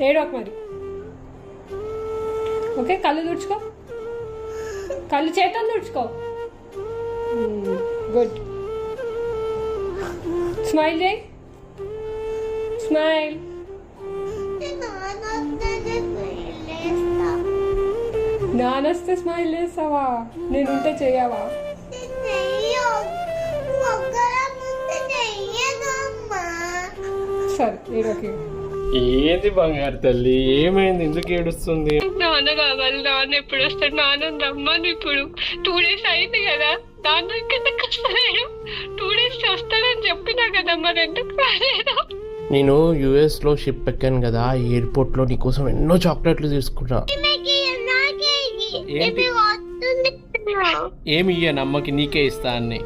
ఏడోక మరి. ఓకే, కళ్ళు తుడుచుకో, కళ్ళు చేతో తుడుచుకో. గుడ్. స్మైల్ చేయి, స్మైల్. నానొస్తే స్మైల్ చేస్తావా? నేను ఉంటే చెయ్యవా? సరే ఏడోకే. ఏది బంగారు తల్లి, ఏమైంది? ఎందుకు ఏడుస్తుంది? నాన్న కావాలి. నాన్న ఎప్పుడు వస్తాడు? నాన్న రమ్మని ఇప్పుడు 2 days అయింది కదా. నాన్న కిందకి వస్తలేడు. 2 days వస్తాడని చెప్పినా కదా, మరి ఎందుకు రాలేదు? నేను యుఎస్ లో షిప్ ఎక్కాను కదా, ఎయిర్పోర్ట్ లో నీకోసం ఎన్నో చాక్లెట్లు తీసుకున్నా. ఏమి ఇయ్యను అమ్మకి, నీకే ఇస్తా అన్ని.